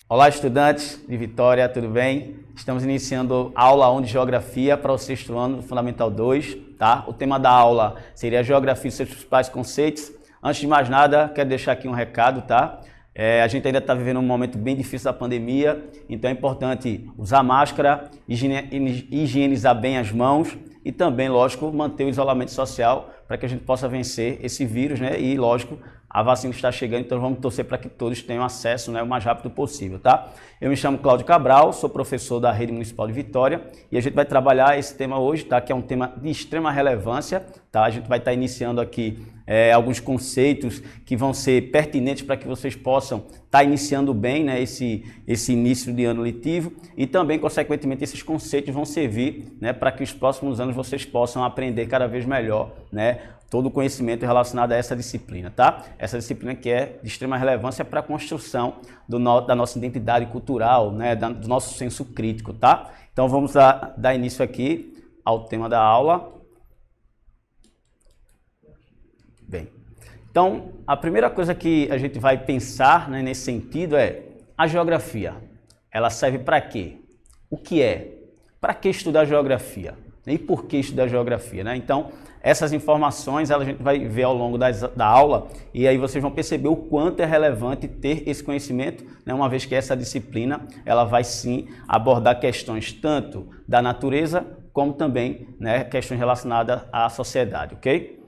Olá, estudantes de Vitória, tudo bem? Estamos iniciando a aula 1 de Geografia para o 6º ano do Fundamental 2, tá? O tema da aula seria Geografia e seus principais conceitos. Antes de mais nada, quero deixar aqui um recado, tá? A gente ainda está vivendo um momento bem difícil da pandemia, então é importante usar máscara, higienizar bem as mãos e também, lógico, manter o isolamento social para que a gente possa vencer esse vírus, né? E, lógico, a vacina está chegando, então vamos torcer para que todos tenham acesso, né, o mais rápido possível, tá? Eu me chamo Cláudio Cabral, sou professor da Rede Municipal de Vitória e a gente vai trabalhar esse tema hoje, tá? Que é um tema de extrema relevância, tá? A gente vai estar iniciando aqui alguns conceitos que vão ser pertinentes para que vocês possam estar iniciando bem, né, esse início de ano letivo e também, consequentemente, esses conceitos vão servir, né, para que os próximos anos vocês possam aprender cada vez melhor, né, todo o conhecimento relacionado a essa disciplina, tá? Essa disciplina que é de extrema relevância para a construção da nossa identidade cultural, né, do nosso senso crítico, tá? Então vamos dar início aqui ao tema da aula. Bem, então a primeira coisa que a gente vai pensar, né, nesse sentido é a geografia. Ela serve para quê? O que é? Para que estudar geografia? E por que estudar geografia, né? Então, essas informações a gente vai ver ao longo da aula e aí vocês vão perceber o quanto é relevante ter esse conhecimento, né? Uma vez que essa disciplina ela vai sim abordar questões tanto da natureza como também, né, questões relacionadas à sociedade, ok?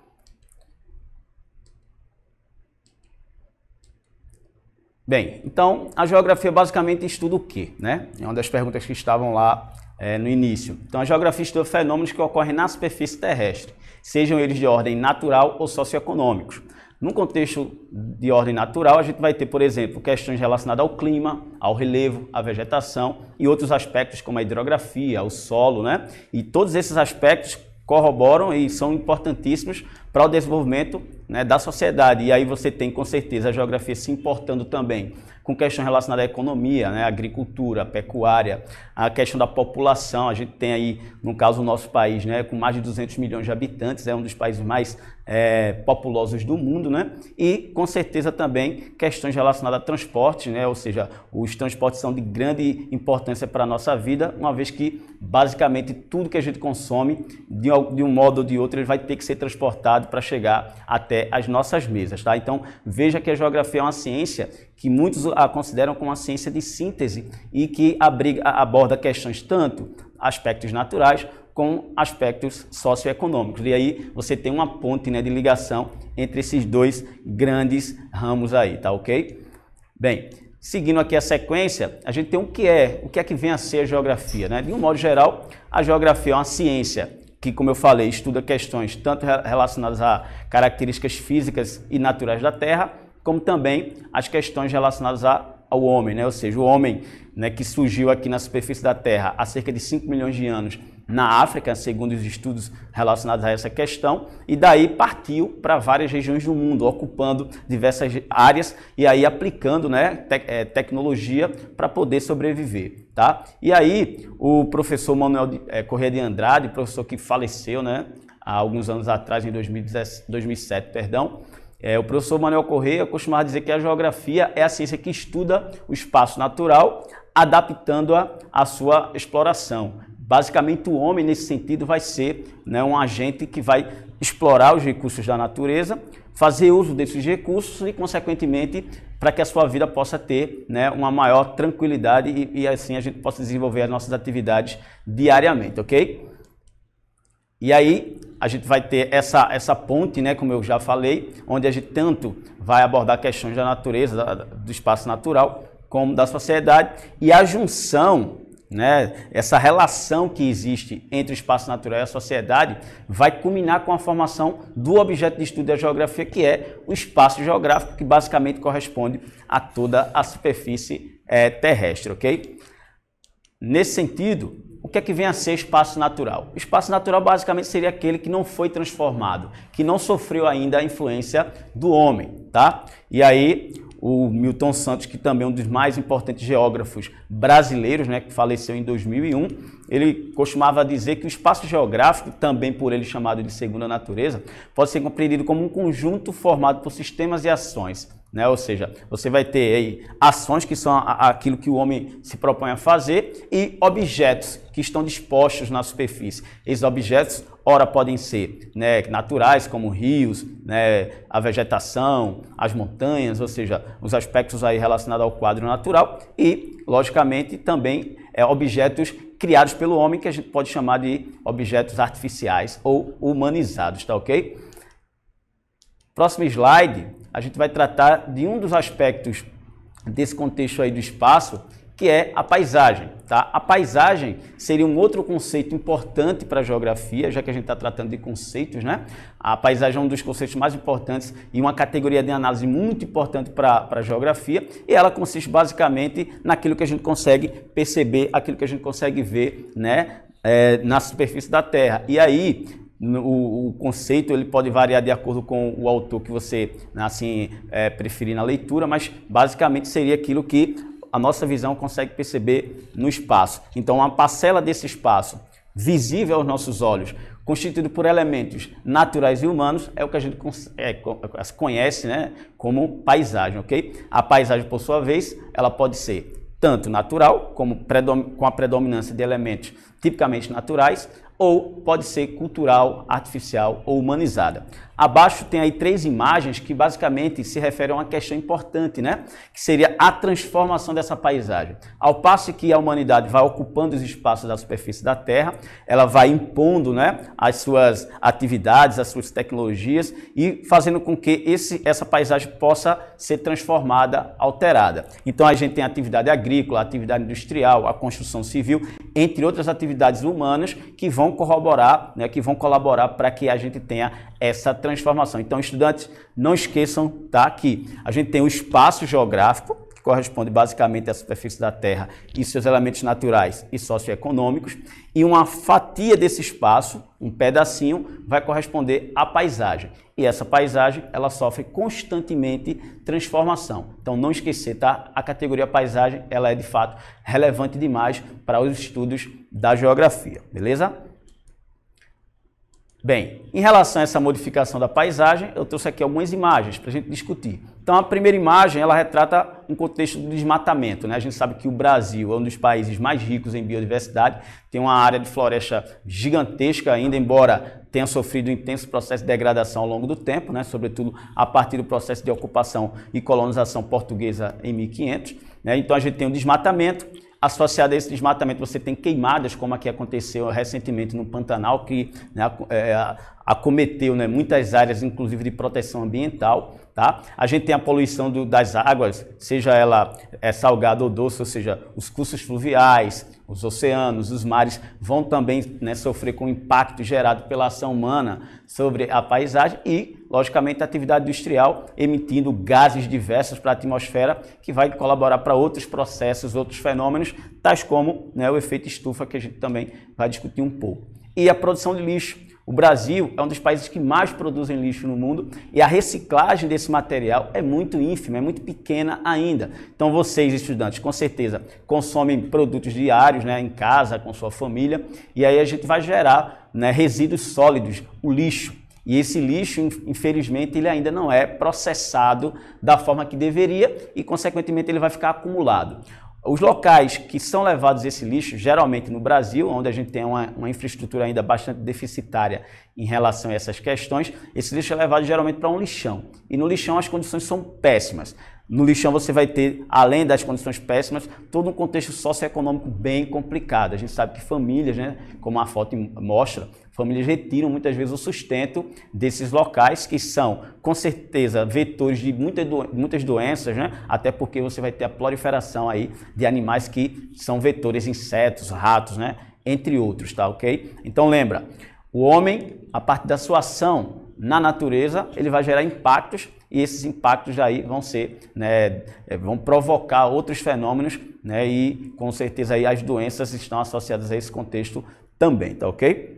Bem, então a geografia basicamente estuda o quê, né? É uma das perguntas que estavam lá no início. Então a geografia estuda fenômenos que ocorrem na superfície terrestre, sejam eles de ordem natural ou socioeconômicos. No contexto de ordem natural, a gente vai ter, por exemplo, questões relacionadas ao clima, ao relevo, à vegetação e outros aspectos como a hidrografia, o solo, né? E todos esses aspectos corroboram e são importantíssimos para o desenvolvimento, né, da sociedade. E aí você tem, com certeza, a geografia se importando também com questões relacionadas à economia, né, agricultura, pecuária, a questão da população. A gente tem aí, no caso, o nosso país, né, com mais de 200 milhões de habitantes, é um dos países mais populosos do mundo, né? E, com certeza, também questões relacionadas a transporte, né? Ou seja, os transportes são de grande importância para a nossa vida, uma vez que, basicamente, tudo que a gente consome, de um modo ou de outro, ele vai ter que ser transportado para chegar até as nossas mesas, tá? Então, veja que a geografia é uma ciência que muitos a consideram como uma ciência de síntese e que aborda questões tanto aspectos naturais com aspectos socioeconômicos. E aí você tem uma ponte, né, de ligação entre esses dois grandes ramos aí, tá ok? Bem, seguindo aqui a sequência, a gente tem o que é que vem a ser a geografia, né? De um modo geral, a geografia é uma ciência que, como eu falei, estuda questões tanto relacionadas a características físicas e naturais da Terra, como também as questões relacionadas ao homem, né? Ou seja, o homem, né, que surgiu aqui na superfície da Terra há cerca de 5 milhões de anos na África, segundo os estudos relacionados a essa questão, e daí partiu para várias regiões do mundo, ocupando diversas áreas e aí aplicando, né, tecnologia para poder sobreviver, tá? E aí o professor Manuel Corrêa de Andrade, professor que faleceu, né, há alguns anos atrás, em 2007, perdão, o professor Manuel Corrêa costumava dizer que a geografia é a ciência que estuda o espaço natural, adaptando-a à sua exploração. Basicamente, o homem, nesse sentido, vai ser, né, um agente que vai explorar os recursos da natureza, fazer uso desses recursos e, consequentemente, para que a sua vida possa ter, né, uma maior tranquilidade e assim a gente possa desenvolver as nossas atividades diariamente, ok? E aí a gente vai ter essa ponte, né, como eu já falei, onde a gente tanto vai abordar questões da natureza, do espaço natural, como da sociedade, e a junção, né, essa relação que existe entre o espaço natural e a sociedade vai culminar com a formação do objeto de estudo da geografia, que é o espaço geográfico, que basicamente corresponde a toda a superfície terrestre, ok? Nesse sentido, o que é que vem a ser espaço natural? O espaço natural basicamente seria aquele que não foi transformado, que não sofreu ainda a influência do homem, tá? E aí o Milton Santos, que também é um dos mais importantes geógrafos brasileiros, né, que faleceu em 2001, ele costumava dizer que o espaço geográfico, também por ele chamado de segunda natureza, pode ser compreendido como um conjunto formado por sistemas e ações, né? Ou seja, você vai ter aí ações que são aquilo que o homem se propõe a fazer e objetos que estão dispostos na superfície. Esses objetos, ora, podem ser, né, naturais, como rios, né, a vegetação, as montanhas, ou seja, os aspectos aí relacionados ao quadro natural e, logicamente, também objetos criados pelo homem, que a gente pode chamar de objetos artificiais ou humanizados, tá ok? Próximo slide, a gente vai tratar de um dos aspectos desse contexto aí do espaço, que é a paisagem, tá? A paisagem seria um outro conceito importante para a geografia, já que a gente está tratando de conceitos, né? A paisagem é um dos conceitos mais importantes e uma categoria de análise muito importante para a geografia, e ela consiste basicamente naquilo que a gente consegue perceber, aquilo que a gente consegue ver, né? Na superfície da Terra. E aí, o conceito ele pode variar de acordo com o autor que você assim preferir na leitura, mas basicamente seria aquilo que a nossa visão consegue perceber no espaço. Então, uma parcela desse espaço visível aos nossos olhos, constituído por elementos naturais e humanos, é o que a gente conhece, né, como paisagem, ok? A paisagem, por sua vez, ela pode ser tanto natural, como com a predominância de elementos tipicamente naturais, ou pode ser cultural, artificial ou humanizada. Abaixo tem aí 3 imagens que basicamente se referem a uma questão importante, né? Que seria a transformação dessa paisagem. Ao passo que a humanidade vai ocupando os espaços da superfície da Terra, ela vai impondo, né, as suas atividades, as suas tecnologias e fazendo com que essa paisagem possa ser transformada, alterada. Então a gente tem a atividade agrícola, a atividade industrial, a construção civil, entre outras atividades humanas que vão corroborar, né, que vão colaborar para que a gente tenha essa transformação. Então, estudantes, não esqueçam, tá, que a gente tem o espaço geográfico, que corresponde basicamente à superfície da Terra e seus elementos naturais e socioeconômicos, e uma fatia desse espaço, um pedacinho, vai corresponder à paisagem. E essa paisagem, ela sofre constantemente transformação. Então, não esquecer, tá? A categoria paisagem, ela é de fato relevante demais para os estudos da geografia, beleza? Bem, em relação a essa modificação da paisagem, eu trouxe aqui algumas imagens para a gente discutir. Então, a primeira imagem, ela retrata um contexto do desmatamento, né? A gente sabe que o Brasil é um dos países mais ricos em biodiversidade, tem uma área de floresta gigantesca ainda, embora tenha sofrido um intenso processo de degradação ao longo do tempo, né? Sobretudo a partir do processo de ocupação e colonização portuguesa em 1500, né? Então, a gente tem o desmatamento. Associado a esse desmatamento, você tem queimadas, como a que aconteceu recentemente no Pantanal, que, né, acometeu, né, muitas áreas, inclusive de proteção ambiental. Tá? A gente tem a poluição das águas, seja ela salgada ou doce, ou seja, os cursos fluviais, os oceanos, os mares vão também, né, sofrer com o impacto gerado pela ação humana sobre a paisagem e, logicamente, a atividade industrial emitindo gases diversos para a atmosfera, que vai colaborar para outros processos, outros fenômenos, tais como, né, o efeito estufa, que a gente também vai discutir um pouco. E a produção de lixo. O Brasil é um dos países que mais produzem lixo no mundo e a reciclagem desse material é muito ínfima, é muito pequena ainda. Então vocês, estudantes, com certeza consomem produtos diários, né, em casa, com sua família, e aí a gente vai gerar, né, resíduos sólidos, o lixo. E esse lixo, infelizmente, ele ainda não é processado da forma que deveria e, consequentemente, ele vai ficar acumulado. Os locais que são levados esse lixo, geralmente no Brasil, onde a gente tem uma infraestrutura ainda bastante deficitária em relação a essas questões, esse lixo é levado geralmente para um lixão. E no lixão as condições são péssimas. No lixão você vai ter, além das condições péssimas, todo um contexto socioeconômico bem complicado. A gente sabe que famílias, né, como a foto mostra, famílias retiram muitas vezes o sustento desses locais que são, com certeza, vetores de muitas doenças, né? Até porque você vai ter a proliferação aí de animais que são vetores, insetos, ratos, né? Entre outros, tá ok? Então lembra, o homem, a partir da sua ação na natureza, ele vai gerar impactos e esses impactos aí vão ser, né, vão provocar outros fenômenos, né? E com certeza aí as doenças estão associadas a esse contexto também, tá ok?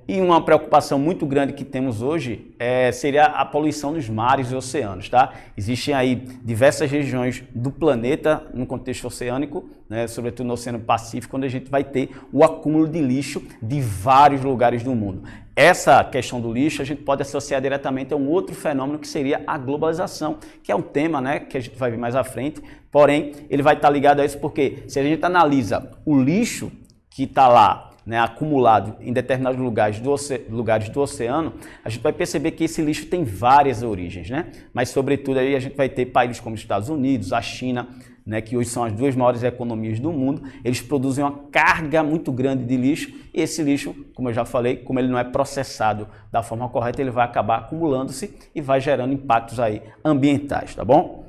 E uma preocupação muito grande que temos hoje seria a poluição dos mares e oceanos, tá? Existem aí diversas regiões do planeta no contexto oceânico, né, sobretudo no Oceano Pacífico, onde a gente vai ter o acúmulo de lixo de vários lugares do mundo. Essa questão do lixo a gente pode associar diretamente a um outro fenômeno que seria a globalização, que é um tema, né, que a gente vai ver mais à frente, porém ele vai estar ligado a isso porque se a gente analisa o lixo que está lá, né, acumulado em determinados lugares do oceano, a gente vai perceber que esse lixo tem várias origens, né? Mas sobretudo aí a gente vai ter países como os Estados Unidos, a China, né, que hoje são as duas maiores economias do mundo, eles produzem uma carga muito grande de lixo e esse lixo, como eu já falei, como ele não é processado da forma correta, ele vai acabar acumulando-se e vai gerando impactos aí ambientais, tá bom?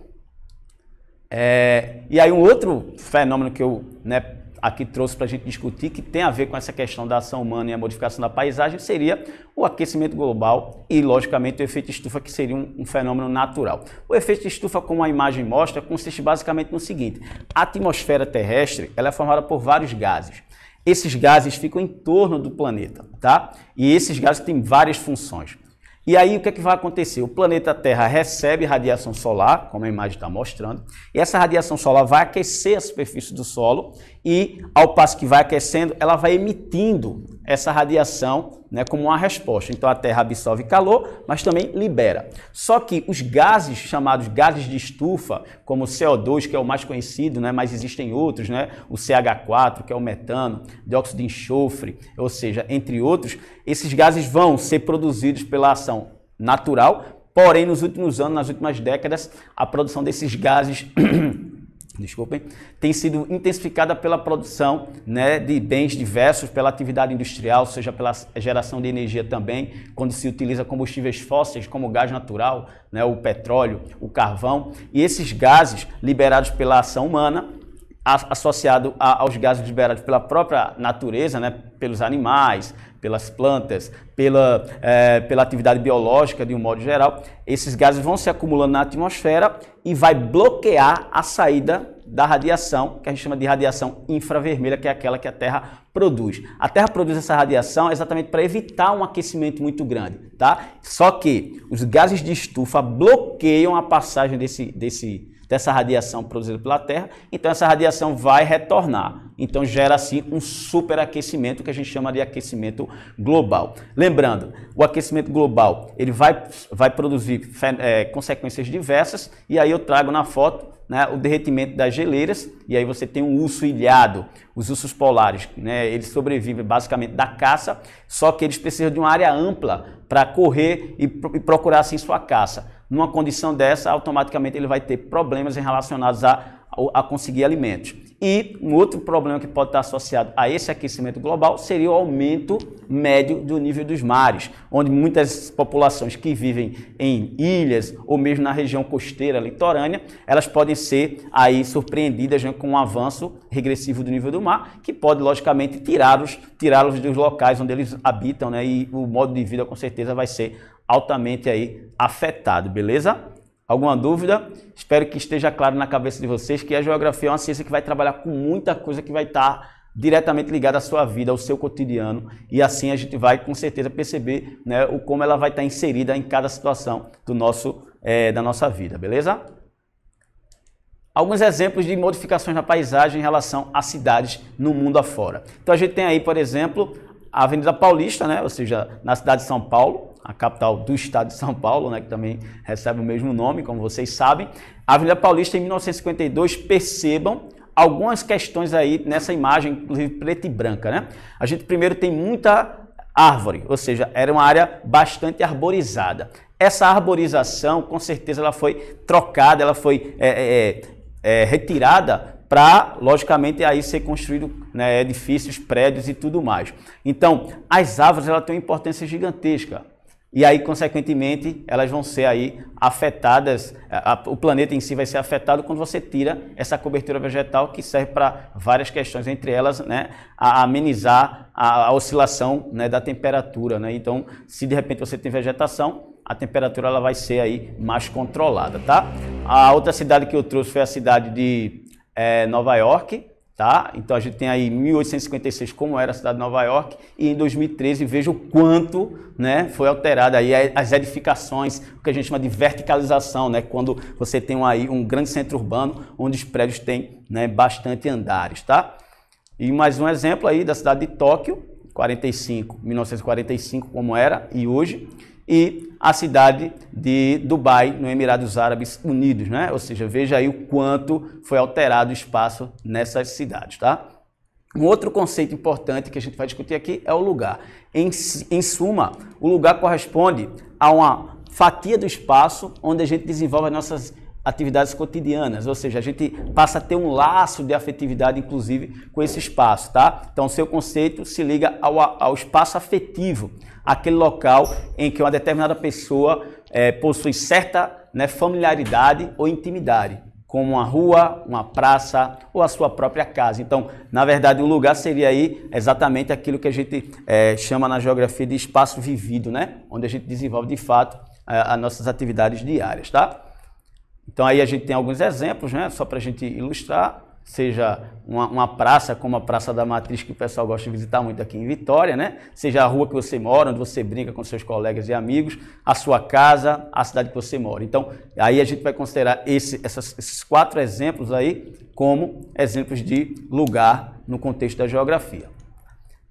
E aí um outro fenômeno que eu, né, aqui trouxe para a gente discutir, que tem a ver com essa questão da ação humana e a modificação da paisagem, seria o aquecimento global e, logicamente, o efeito estufa, que seria um fenômeno natural. O efeito estufa, como a imagem mostra, consiste basicamente no seguinte: a atmosfera terrestre ela é formada por vários gases. Esses gases ficam em torno do planeta, tá? E esses gases têm várias funções. E aí o que é que vai acontecer? O planeta Terra recebe radiação solar, como a imagem está mostrando, e essa radiação solar vai aquecer a superfície do solo e, ao passo que vai aquecendo, ela vai emitindo essa radiação, né, como uma resposta. Então a Terra absorve calor, mas também libera. Só que os gases chamados gases de estufa, como o CO2, que é o mais conhecido, né, mas existem outros, né, o CH4, que é o metano, dióxido de enxofre, ou seja, entre outros, esses gases vão ser produzidos pela ação natural, porém nos últimos anos, nas últimas décadas, a produção desses gases desculpem, tem sido intensificada pela produção, né, de bens diversos, pela atividade industrial, seja pela geração de energia também, quando se utiliza combustíveis fósseis como o gás natural, né, o petróleo, o carvão, e esses gases liberados pela ação humana, associado aos gases liberados pela própria natureza, né, pelos animais, pelas plantas, pela atividade biológica de um modo geral, esses gases vão se acumulando na atmosfera e vai bloquear a saída da radiação, que a gente chama de radiação infravermelha, que é aquela que a Terra produz. A Terra produz essa radiação exatamente para evitar um aquecimento muito grande, tá? Só que os gases de estufa bloqueiam a passagem dessa radiação produzida pela Terra, então essa radiação vai retornar. Então gera assim um superaquecimento que a gente chama de aquecimento global. Lembrando, o aquecimento global ele vai produzir consequências diversas, e aí eu trago na foto, né, o derretimento das geleiras, e aí você tem um urso ilhado. Os ursos polares, né, eles sobrevivem basicamente da caça, só que eles precisam de uma área ampla para correr e procurar assim sua caça. Numa condição dessa, automaticamente ele vai ter problemas relacionados a conseguir alimentos. E um outro problema que pode estar associado a esse aquecimento global seria o aumento médio do nível dos mares, onde muitas populações que vivem em ilhas ou mesmo na região costeira litorânea, elas podem ser aí surpreendidas, né, com um avanço regressivo do nível do mar, que pode logicamente tirá-los dos locais onde eles habitam, né, e o modo de vida com certeza vai ser altamente aí afetado, beleza? Alguma dúvida? Espero que esteja claro na cabeça de vocês que a geografia é uma ciência que vai trabalhar com muita coisa que vai estar diretamente ligada à sua vida, ao seu cotidiano, e assim a gente vai com certeza perceber, né, como ela vai estar inserida em cada situação da nossa vida, beleza? Alguns exemplos de modificações na paisagem em relação a cidades no mundo afora. Então a gente tem aí, por exemplo, a Avenida Paulista, né, ou seja, na cidade de São Paulo, a capital do estado de São Paulo, né, que também recebe o mesmo nome, como vocês sabem. A Avenida Paulista, em 1952, percebam algumas questões aí nessa imagem, inclusive preta e branca, né? A gente primeiro tem muita árvore, ou seja, era uma área bastante arborizada. Essa arborização, com certeza, ela foi trocada, ela foi retirada para, logicamente, aí ser construído, né, edifícios, prédios e tudo mais. Então, as árvores ela têm uma importância gigantesca. E aí, consequentemente, elas vão ser aí afetadas, o planeta em si vai ser afetado quando você tira essa cobertura vegetal que serve para várias questões, entre elas, né, a amenizar a oscilação, né, da temperatura, né? Então, se de repente você tem vegetação, a temperatura ela vai ser aí mais controlada, tá? A outra cidade que eu trouxe foi a cidade de Nova York, Tá? Então a gente tem aí 1856 como era a cidade de Nova York e em 2013 veja o quanto, né, foi alterada aí as edificações, o que a gente chama de verticalização, né, quando você tem aí um grande centro urbano onde os prédios têm, né, bastante andares, tá? E mais um exemplo aí da cidade de Tóquio, 1945 como era e hoje, e a cidade de Dubai, no Emirados Árabes Unidos, né? Ou seja, veja aí o quanto foi alterado o espaço nessas cidades, tá? Um outro conceito importante que a gente vai discutir aqui é o lugar. Em suma, o lugar corresponde a uma fatia do espaço onde a gente desenvolve as nossas atividades cotidianas, ou seja, a gente passa a ter um laço de afetividade, inclusive, com esse espaço, tá? Então, o seu conceito se liga ao espaço afetivo, aquele local em que uma determinada pessoa possui certa, né, familiaridade ou intimidade, como uma rua, uma praça ou a sua própria casa. Então, na verdade, o lugar seria aí exatamente aquilo que a gente chama na geografia de espaço vivido, né? Onde a gente desenvolve, de fato, as nossas atividades diárias, tá? Então aí a gente tem alguns exemplos, né, só para a gente ilustrar, seja uma praça como a Praça da Matriz, que o pessoal gosta de visitar muito aqui em Vitória, né? Seja a rua que você mora, onde você brinca com seus colegas e amigos, a sua casa, a cidade que você mora. Então aí a gente vai considerar esses 4 exemplos aí como exemplos de lugar no contexto da geografia.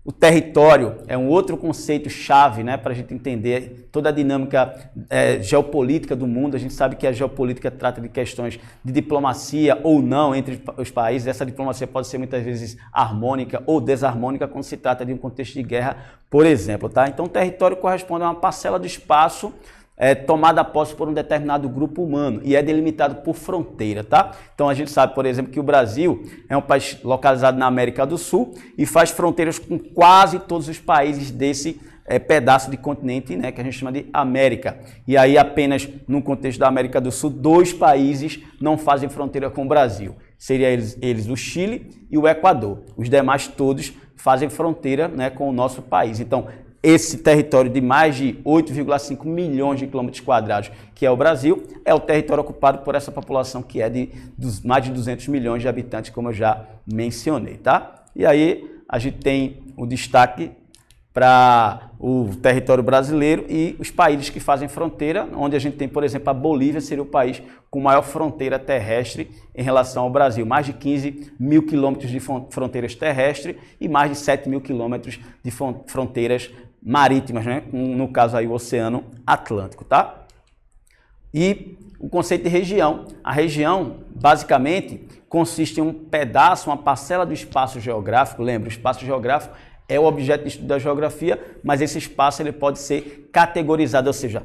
O território é um outro conceito chave, né, para a gente entender toda a dinâmica geopolítica do mundo. A gente sabe que a geopolítica trata de questões de diplomacia ou não entre os países. Essa diplomacia pode ser muitas vezes harmônica ou desarmônica quando se trata de um contexto de guerra, por exemplo. Tá? Então, o território corresponde a uma parcela do espaço tomada a posse por um determinado grupo humano e é delimitado por fronteira, tá? Então a gente sabe, por exemplo, que o Brasil é um país localizado na América do Sul e faz fronteiras com quase todos os países desse pedaço de continente, né, que a gente chama de América. E aí apenas no contexto da América do Sul, 2 países não fazem fronteira com o Brasil. Seriam eles o Chile e o Equador. Os demais todos fazem fronteira, né, com o nosso país. Então, esse território de mais de 8,5 milhões de quilômetros quadrados, que é o Brasil, é o território ocupado por essa população que é de mais de 200 milhões de habitantes, como eu já mencionei, tá? E aí a gente tem o destaque para o território brasileiro e os países que fazem fronteira, onde a gente tem, por exemplo, a Bolívia seria o país com maior fronteira terrestre em relação ao Brasil. Mais de 15 mil quilômetros de fronteiras terrestres e mais de 7 mil quilômetros de fronteiras marítimas, né? No caso aí o Oceano Atlântico, tá? E o conceito de região. A região, basicamente, consiste em um pedaço, uma parcela do espaço geográfico. Lembra, o espaço geográfico é o objeto de estudo da geografia, mas esse espaço ele pode ser categorizado, ou seja,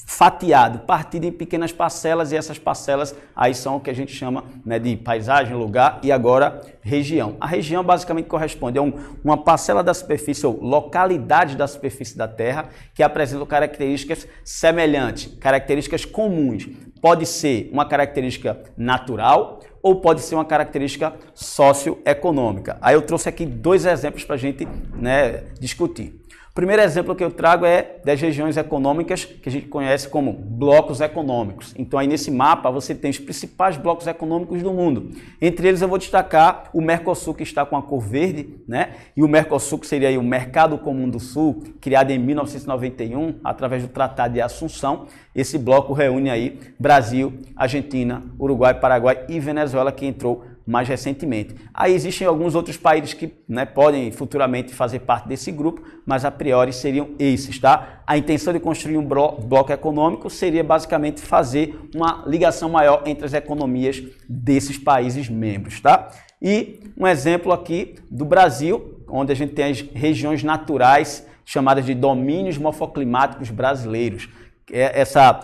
fatiado, partido em pequenas parcelas, e essas parcelas aí são o que a gente chama, né, de paisagem, lugar e agora região. A região basicamente corresponde a uma parcela da superfície ou localidade da superfície da Terra que apresentam características semelhantes, características comuns. Pode ser uma característica natural ou pode ser uma característica socioeconômica. Aí eu trouxe aqui 2 exemplos para a gente, né, discutir. O primeiro exemplo que eu trago é das regiões econômicas que a gente conhece como blocos econômicos. Então aí nesse mapa você tem os principais blocos econômicos do mundo. Entre eles eu vou destacar o Mercosul, que está com a cor verde, né? E o Mercosul, que seria aí o Mercado Comum do Sul, criado em 1991 através do Tratado de Assunção. Esse bloco reúne aí Brasil, Argentina, Uruguai, Paraguai e Venezuela, que entrou mais recentemente. Aí existem alguns outros países que, né, podem futuramente fazer parte desse grupo, mas a priori seriam esses, tá? A intenção de construir um bloco econômico seria basicamente fazer uma ligação maior entre as economias desses países membros, tá? E um exemplo aqui do Brasil, onde a gente tem as regiões naturais chamadas de domínios morfoclimáticos brasileiros. Essa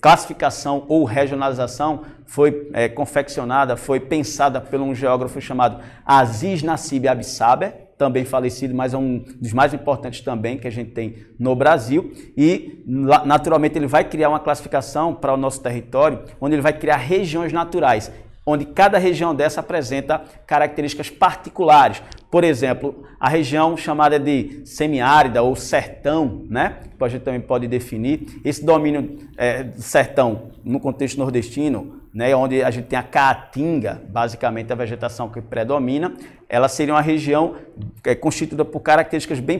classificação ou regionalização foi confeccionada, foi pensada por um geógrafo chamado Aziz Nassib Absaber, também falecido, mas é um dos mais importantes também que a gente tem no Brasil. E, naturalmente, ele vai criar uma classificação para o nosso território, onde ele vai criar regiões naturais, onde cada região dessa apresenta características particulares. Por exemplo, a região chamada de semiárida ou sertão, né? Que a gente também pode definir. Esse domínio sertão, no contexto nordestino, né, onde a gente tem a caatinga, basicamente a vegetação que predomina, ela seria uma região constituída por características bem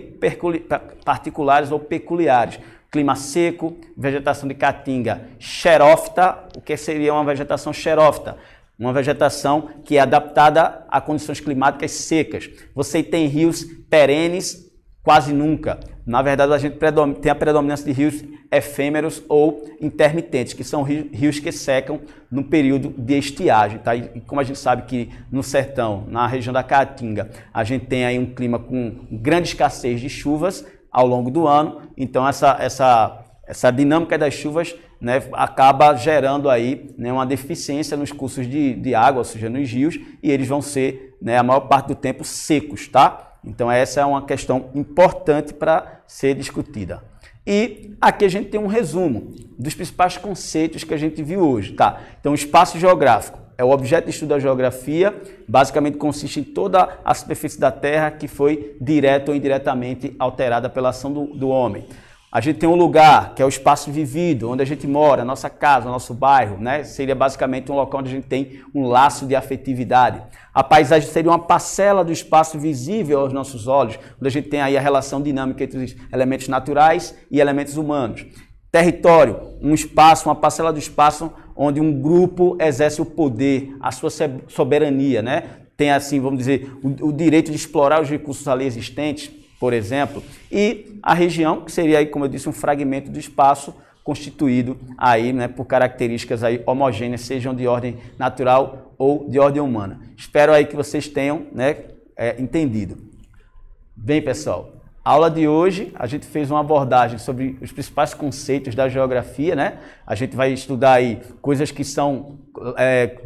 particulares ou peculiares. Clima seco, vegetação de caatinga xerófita. O que seria uma vegetação xerófita? Uma vegetação que é adaptada a condições climáticas secas. Você tem rios perenes, quase nunca. Na verdade, a gente tem a predominância de rios efêmeros ou intermitentes, que são rios que secam no período de estiagem. Tá? E como a gente sabe que no sertão, na região da Caatinga, a gente tem aí um clima com grande escassez de chuvas ao longo do ano, então essa dinâmica das chuvas, né, acaba gerando aí, né, uma deficiência nos cursos de água, ou seja, nos rios, e eles vão ser, né, a maior parte do tempo secos, tá? Então essa é uma questão importante para ser discutida. E aqui a gente tem um resumo dos principais conceitos que a gente viu hoje, tá? Então o espaço geográfico é o objeto de estudo da geografia, basicamente consiste em toda a superfície da Terra que foi direta ou indiretamente alterada pela ação do homem. A gente tem um lugar, que é o espaço vivido, onde a gente mora, a nossa casa, o nosso bairro, né? Seria basicamente um local onde a gente tem um laço de afetividade. A paisagem seria uma parcela do espaço visível aos nossos olhos, onde a gente tem aí a relação dinâmica entre os elementos naturais e elementos humanos. Território, um espaço, uma parcela do espaço onde um grupo exerce o poder, a sua soberania, né? Tem assim, vamos dizer, o direito de explorar os recursos ali existentes, por exemplo, e a região, que seria aí, como eu disse, um fragmento do espaço constituído aí, né, por características aí homogêneas, sejam de ordem natural ou de ordem humana. Espero aí que vocês tenham, né, entendido. Bem, pessoal, a aula de hoje a gente fez uma abordagem sobre os principais conceitos da geografia, né? A gente vai estudar aí coisas que são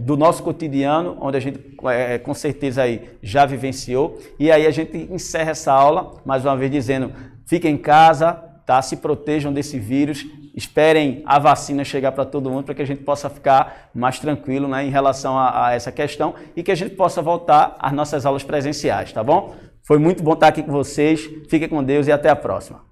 do nosso cotidiano, onde a gente com certeza aí já vivenciou. E aí a gente encerra essa aula, mais uma vez dizendo, fiquem em casa, tá? Se protejam desse vírus, esperem a vacina chegar para todo mundo para que a gente possa ficar mais tranquilo, né, em relação a essa questão e que a gente possa voltar às nossas aulas presenciais, tá bom? Foi muito bom estar aqui com vocês, fiquem com Deus e até a próxima.